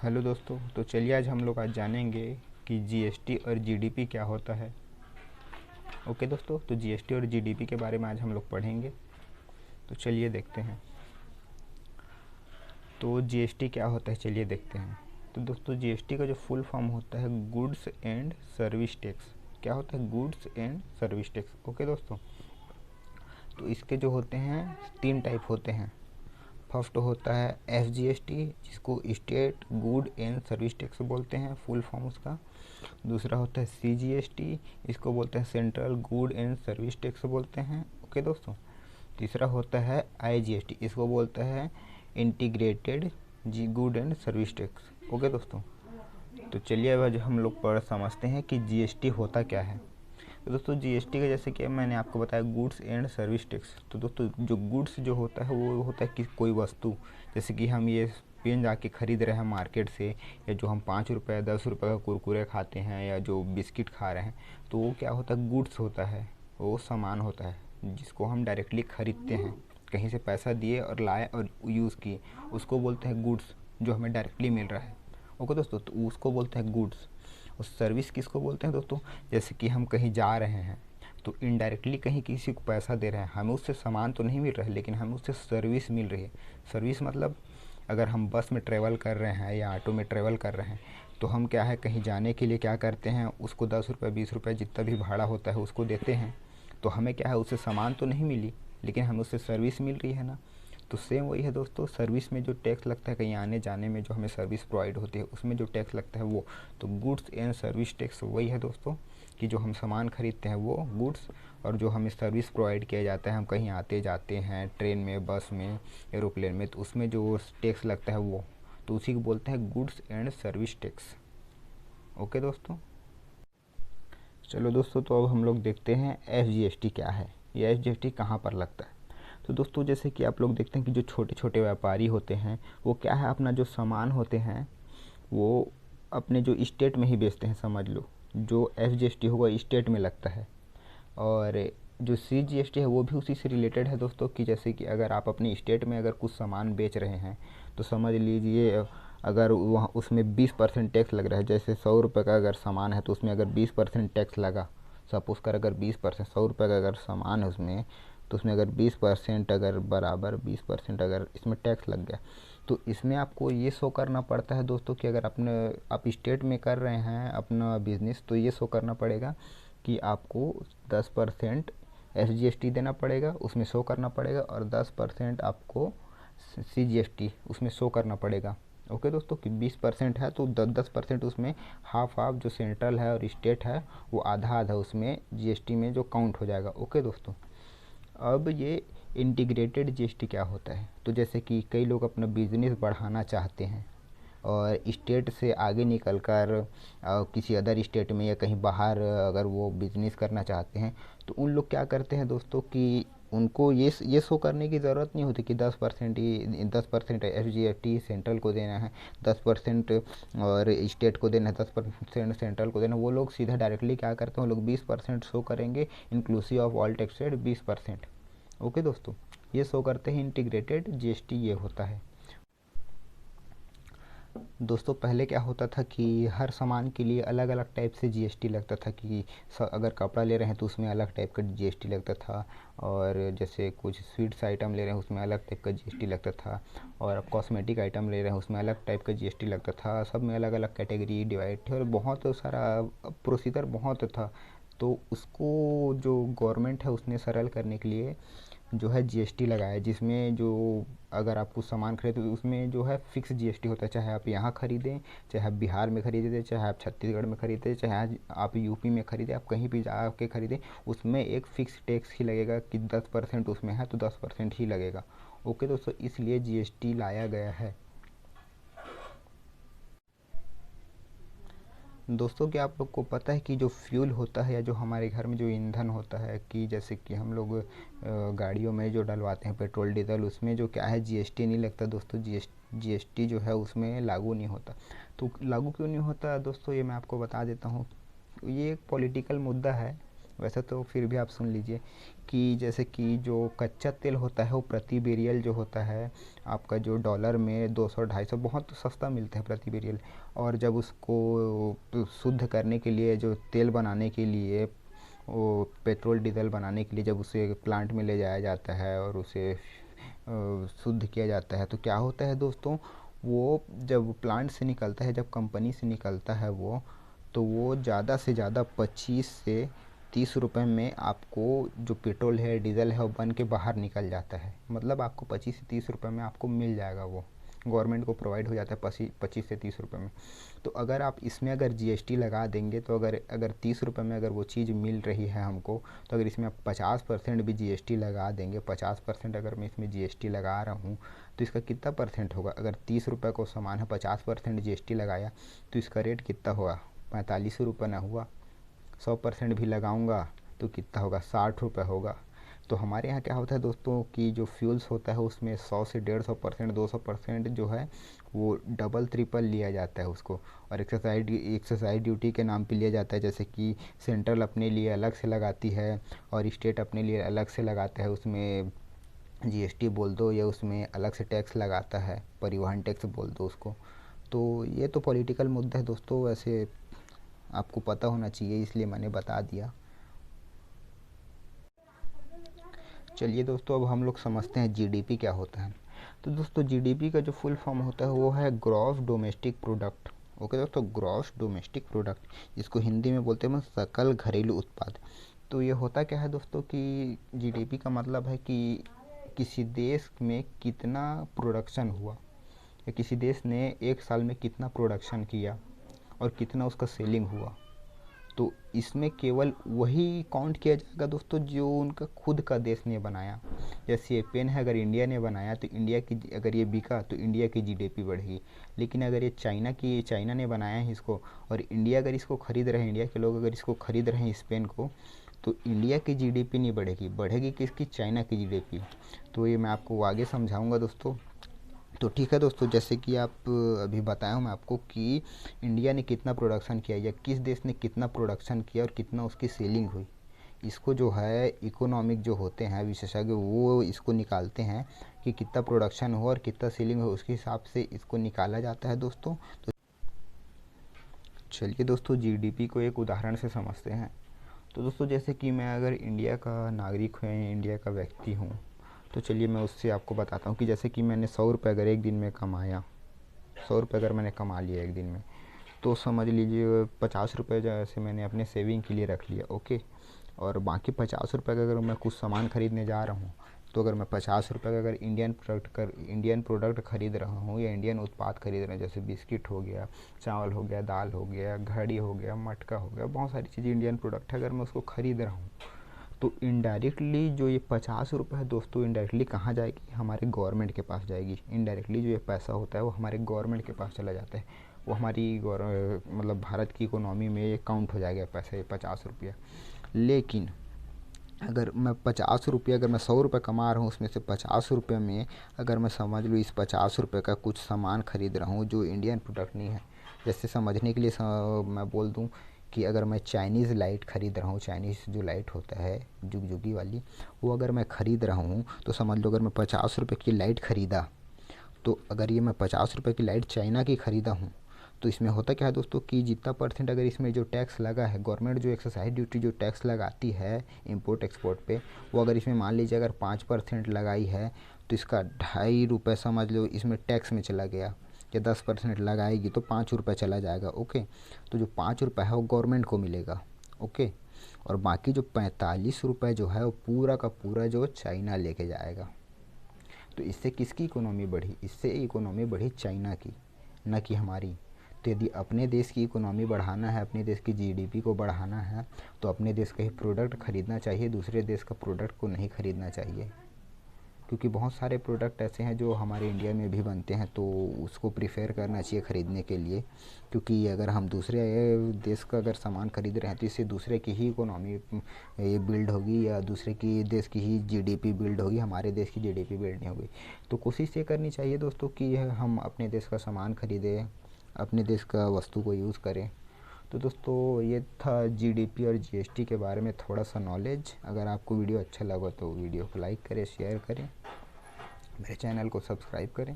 Hello दोस्तों, तो चलिए आज जानेंगे कि जीएसटी और जीडीपी क्या होता है। ओके दोस्तों, तो जीएसटी और जीडीपी के बारे में आज हम लोग पढ़ेंगे। तो चलिए देखते हैं। तो जीएसटी क्या होता है, चलिए देखते हैं। तो दोस्तों, जीएसटी का जो फुल फॉर्म होता है गुड्स एंड सर्विस टैक्स। क्या होता है? Goods and service tax. Okay दोस्तों, तो इसके जो होते हैं 3 टाइप होते हैं। फर्स्ट होता है एसजीएसटी, जिसको state good and service tax बोलते हैं, फुल फॉर्म उसका। दूसरा होता है सीजीएसटी, इसको बोलते हैं central good and service tax बोलते हैं। ओके दोस्तों। तीसरा होता है आईजीएसटी, इसको बोलते हैं integrated ji good and service tax. Okay दोस्तों। तो चलिए अब आज हम लोग पढ़ समझते हैं कि जीएसटी होता क्या है। तो दोस्तों, जीएसटी का जैसे कि मैंने आपको बताया गुड्स एंड सर्विस टैक्स। तो दोस्तों, जो गुड्स जो होता है वो होता है कि कोई वस्तु, जैसे कि हम ये पेन जाके ख़रीद रहे हैं मार्केट से, या जो हम 5 रुपये 10 रुपये का कुरकुरे खाते हैं, या जो बिस्किट खा रहे हैं, तो वो क्या होता है? गुड्स होता है। वो सामान होता है जिसको हम डायरेक्टली ख़रीदते हैं, कहीं से पैसा दिए और लाए और यूज़ किए, उसको बोलते हैं गुड्स, जो हमें डायरेक्टली मिल रहा है। ओके दोस्तों, तो उसको बोलते हैं गुड्स। और सर्विस किसको बोलते हैं दोस्तों? जैसे कि हम कहीं जा रहे हैं तो इनडायरेक्टली कहीं किसी को पैसा दे रहे हैं, हमें उससे सामान तो नहीं मिल रहा है, लेकिन हमें उससे सर्विस मिल रही है। सर्विस मतलब अगर हम बस में ट्रैवल कर रहे हैं या ऑटो में ट्रैवल कर रहे हैं, तो हम क्या है, कहीं जाने के लिए क्या करते हैं, उसको 10 रुपये 20 रुपये जितना भी भाड़ा होता है उसको देते हैं। तो हमें क्या है, उससे सामान तो नहीं मिली, लेकिन हमें उससे सर्विस मिल रही है ना। तो सेम वही है दोस्तों, सर्विस में जो टैक्स लगता है, कहीं आने जाने में जो हमें सर्विस प्रोवाइड होती है उसमें जो टैक्स लगता है वो, तो गुड्स एंड सर्विस टैक्स वही है दोस्तों, कि जो हम सामान खरीदते हैं वो गुड्स, और जो हमें सर्विस प्रोवाइड किया जाता है, हम कहीं आते जाते हैं ट्रेन में, बस में, एरोप्लेन में, तो उसमें जो टैक्स लगता है वो, तो उसी को बोलते हैं goods and service tax. Okay दोस्तों। चलो दोस्तों, तो अब हम लोग देखते हैं एसजीएसटी क्या है, या एसजीएसटी कहाँ पर लगता है। तो दोस्तों, जैसे कि आप लोग देखते हैं कि जो छोटे छोटे व्यापारी होते हैं वो क्या है, अपना जो सामान होते हैं वो अपने जो स्टेट में ही बेचते हैं, समझ लो। जो एसजीएसटी होगा स्टेट में लगता है। और जो सीजीएसटी है वो भी उसी से रिलेटेड है दोस्तों, कि जैसे कि अगर आप अपने स्टेट में अगर कुछ सामान बेच रहे हैं, तो समझ लीजिए अगर वहाँ उसमें 20% टैक्स लग रहा है, जैसे 100 रुपये का अगर सामान है तो उसमें अगर 20% टैक्स लगा, सपोज कर अगर 20%, 100 रुपये का अगर सामान है उसमें, तो उसमें अगर 20% अगर बराबर 20% अगर इसमें टैक्स लग गया, तो इसमें आपको ये शो करना पड़ता है दोस्तों कि अगर आप स्टेट में कर रहे हैं अपना बिजनेस, तो ये शो करना पड़ेगा कि आपको 10% एसजीएसटी देना पड़ेगा, उसमें शो करना पड़ेगा, और 10% आपको सीजीएसटी उसमें शो करना पड़ेगा। ओके दोस्तों, कि 20% है तो 10% उसमें हाफ हाफ, जो सेंट्रल है और स्टेट है वो आधा आधा उसमें जीएसटी में जो काउंट हो जाएगा। ओके दोस्तों। अब ये इंटीग्रेटेड जीएसटी क्या होता है? तो जैसे कि कई लोग अपना बिजनेस बढ़ाना चाहते हैं और स्टेट से आगे निकल कर किसी अदर स्टेट में या कहीं बाहर अगर वो बिज़नेस करना चाहते हैं, तो उन लोग क्या करते हैं दोस्तों कि उनको ये शो करने की ज़रूरत नहीं होती कि 10% F G S T central को देना है, 10% और स्टेट को देना है, 10% सेंट्रल को देना है। वो लोग सीधा डायरेक्टली क्या करते हैं, वो लोग 20% शो करेंगे, inclusive of all taxed 20%। Okay दोस्तों, ये शो करते हैं इंटीग्रेटेड जीएसटी, ये होता है दोस्तों। पहले क्या होता था कि हर सामान के लिए अलग अलग टाइप से जीएसटी लगता था, कि अगर कपड़ा ले रहे हैं तो उसमें अलग टाइप का जीएसटी लगता था, और जैसे कुछ स्वीट्स आइटम ले रहे हैं उसमें अलग टाइप का जीएसटी लगता था, और कॉस्मेटिक आइटम ले रहे हैं उसमें अलग टाइप का जीएसटी लगता था। सब में अलग अलग कैटेगरी डिवाइड थे और बहुत सारा प्रोसीजर बहुत था। तो उसको जो गवर्नमेंट है उसने सरल करने के लिए जो है जीएसटी लगाया, जिसमें जो अगर आप कुछ सामान खरीदते तो उसमें जो है फिक्स जीएसटी होता है, चाहे आप यहाँ खरीदें, चाहे आप बिहार में खरीदें, चाहे आप छत्तीसगढ़ में खरीदें, चाहे आप यूपी में खरीदें, आप कहीं भी जा के खरीदें, उसमें एक फ़िक्स टैक्स ही लगेगा कि 10% उसमें है तो 10% ही लगेगा। ओके दोस्तों, इसलिए जीएसटी लाया गया है। दोस्तों, क्या आप लोग को पता है कि जो फ्यूल होता है या जो हमारे घर में जो ईंधन होता है, कि जैसे कि हम लोग गाड़ियों में जो डलवाते हैं पेट्रोल डीजल, उसमें जो क्या है जीएसटी नहीं लगता दोस्तों। जीएसटी जो है उसमें लागू नहीं होता। तो लागू क्यों नहीं होता दोस्तों, ये मैं आपको बता देता हूँ। ये एक पॉलिटिकल मुद्दा है वैसे तो फिर भी आप सुन लीजिए कि जैसे कि जो कच्चा तेल होता है वो प्रति बैरियल जो होता है आपका जो डॉलर में 200-250 बहुत सस्ता मिलता है प्रति बैरियल। और जब उसको शुद्ध करने के लिए, जो तेल बनाने के लिए, वो पेट्रोल डीजल बनाने के लिए जब उसे प्लांट में ले जाया जाता है और उसे शुद्ध किया जाता है, तो क्या होता है दोस्तों, वो जब प्लांट से निकलता है, जब कंपनी से निकलता है वो, तो वो ज़्यादा से ज़्यादा 25 से 30 रुपए में आपको जो पेट्रोल है, डीजल है, वो बन के बाहर निकल जाता है। मतलब आपको 25 से 30 रुपए में आपको मिल जाएगा, वो गवर्नमेंट को प्रोवाइड हो जाता है 25 से 30 रुपए में। तो अगर आप इसमें अगर जीएसटी लगा देंगे, तो अगर अगर 30 रुपए में अगर वो चीज़ मिल रही है हमको, तो अगर इसमें आप 50% भी जीएसटी लगा देंगे, 50% अगर मैं इसमें जीएसटी लगा रहा हूँ, तो इसका कितना परसेंट होगा? अगर 30 रुपये को सामान है, 50% जीएसटी लगाया, तो इसका रेट कितना होगा? 45 रुपये ना हुआ। 100% भी लगाऊंगा तो कितना होगा? 60 रुपये होगा। तो हमारे यहाँ क्या होता है दोस्तों कि जो फ्यूल्स होता है उसमें 100 से 150%, 200% जो है वो डबल ट्रिपल लिया जाता है उसको। और एक्साइज ड्यूटी के नाम पे लिया जाता है, जैसे कि सेंट्रल अपने लिए अलग से लगाती है और स्टेट अपने लिए अलग से लगाता है। उसमें जीएसटी बोल दो या उसमें अलग से टैक्स लगाता है, परिवहन टैक्स बोल दो उसको। तो ये तो पॉलिटिकल मुद्दा है दोस्तों, वैसे आपको पता होना चाहिए इसलिए मैंने बता दिया। चलिए दोस्तों, अब हम लोग समझते हैं जीडीपी क्या होता है। तो दोस्तों जीडीपी का जो फुल फॉर्म होता है वो है ग्रॉस डोमेस्टिक प्रोडक्ट। ओके दोस्तों, ग्रॉस डोमेस्टिक प्रोडक्ट, जिसको हिंदी में बोलते हैं सकल घरेलू उत्पाद। तो ये होता क्या है दोस्तों कि जीडीपी का मतलब है कि किसी देश में कितना प्रोडक्शन हुआ, या किसी देश ने एक साल में कितना प्रोडक्शन किया और कितना उसका सेलिंग हुआ। तो इसमें केवल वही काउंट किया जाएगा दोस्तों जो उनका खुद का देश ने बनाया। जैसे ये पेन है, अगर इंडिया ने बनाया तो इंडिया की, अगर ये बिका तो इंडिया की जीडीपी बढ़ेगी। लेकिन अगर ये चाइना ने बनाया है इसको, और इंडिया अगर इसको खरीद रहे हैं, इंडिया के लोग अगर इसको खरीद रहे हैं इस पेन को, तो इंडिया की जीडीपी नहीं बढ़ेगी, बढ़ेगी किसकी? चाइना की जीडीपी। तो ये मैं आपको आगे समझाऊंगा दोस्तों। तो ठीक है दोस्तों, जैसे कि आप अभी बताया हूँ मैं आपको कि इंडिया ने कितना प्रोडक्शन किया या किस देश ने कितना प्रोडक्शन किया और कितना उसकी सेलिंग हुई। इसको जो है इकोनॉमिक जो होते हैं विशेषज्ञ, वो इसको निकालते हैं कि कितना प्रोडक्शन हुआ और कितना सेलिंग हुआ, उसके हिसाब से इसको निकाला जाता है दोस्तों। तो चलिए दोस्तों, जीडीपी को एक उदाहरण से समझते हैं। तो दोस्तों जैसे कि मैं अगर इंडिया का नागरिक हूँ, इंडिया का व्यक्ति हूँ, तो चलिए मैं उससे आपको बताता हूँ कि जैसे कि मैंने 100 रुपये अगर एक दिन में कमाया, 100 रुपये अगर मैंने कमा लिया एक दिन में, तो समझ लीजिए 50 रुपये जैसे मैंने अपने सेविंग के लिए रख लिया। ओके, और बाकी 50 रुपये का अगर मैं कुछ सामान खरीदने जा रहा हूँ, तो अगर मैं 50 रुपये का अगर इंडियन प्रोडक्ट खरीद रहा हूँ या इंडियन उत्पाद खरीद रहा हूँ, जैसे बिस्किट हो गया, चावल हो गया, दाल हो गया, घड़ी हो गया, मटका हो गया, बहुत सारी चीज़ें इंडियन प्रोडक्ट है, अगर मैं उसको खरीद रहा हूँ, तो इनडायरेक्टली जो ये 50 रुपये है दोस्तों, इनडायरेक्टली कहाँ जाएगी? हमारे गवर्नमेंट के पास जाएगी। इनडायरेक्टली जो ये पैसा होता है वो हमारे गवर्नमेंट के पास चला जाता है, वो हमारी मतलब भारत की इकोनॉमी में ये काउंट हो जाएगा पैसा, ये 50 रुपया। लेकिन अगर मैं 50 रुपये, अगर मैं 100 रुपये कमा रहा हूँ, उसमें से 50 रुपये में अगर मैं समझ लूँ इस 50 रुपये का कुछ सामान खरीद रहा हूँ जो इंडियन प्रोडक्ट नहीं है, जैसे समझने के लिए मैं बोल दूँ कि अगर मैं चाइनीज़ लाइट खरीद रहा हूँ, चाइनीज़ जो लाइट होता है जुगजुगी वाली, वो अगर मैं ख़रीद रहा हूँ, तो समझ लो अगर मैं 50 रुपये की लाइट ख़रीदा, तो अगर ये मैं 50 रुपये की लाइट चाइना की ख़रीदा हूँ, तो इसमें होता क्या है दोस्तों कि जितना परसेंट अगर इसमें जो टैक्स लगा है, गवर्नमेंट जो एक्साइज ड्यूटी जो टैक्स लगाती है इंपोर्ट एक्सपोर्ट पे, वो अगर इसमें मान लीजिए अगर 5% लगाई है, तो इसका 2.5 रुपये समझ लो इसमें टैक्स में चला गया। या 10% लगाएगी तो 5 रुपये चला जाएगा। ओके, तो जो 5 रुपये है वो गवर्नमेंट को मिलेगा। ओके, और बाकी जो 45 रुपये जो है वो पूरा का पूरा जो चाइना लेके जाएगा। तो इससे किसकी इकोनॉमी बढ़ी? इससे इकोनॉमी बढ़ी चाइना की, न कि हमारी। तो यदि अपने देश की इकोनॉमी बढ़ाना है, अपने देश की जीडीपी को बढ़ाना है, तो अपने देश का ही प्रोडक्ट खरीदना चाहिए, दूसरे देश का प्रोडक्ट को नहीं खरीदना चाहिए। क्योंकि बहुत सारे प्रोडक्ट ऐसे हैं जो हमारे इंडिया में भी बनते हैं, तो उसको प्रीफर करना चाहिए ख़रीदने के लिए। क्योंकि अगर हम दूसरे देश का अगर सामान खरीद रहे हैं, तो इससे दूसरे की ही इकोनॉमी ये बिल्ड होगी, या दूसरे की देश की ही जीडीपी बिल्ड होगी, हमारे देश की जीडीपी बिल्ड नहीं होगी। तो कोशिश ये करनी चाहिए दोस्तों कि हम अपने देश का सामान खरीदें, अपने देश का वस्तु को यूज़ करें। तो दोस्तों ये था जीडीपी और जीएसटी के बारे में थोड़ा सा नॉलेज। अगर आपको वीडियो अच्छा लगा तो वीडियो को लाइक करें, शेयर करें, मेरे चैनल को सब्सक्राइब करें।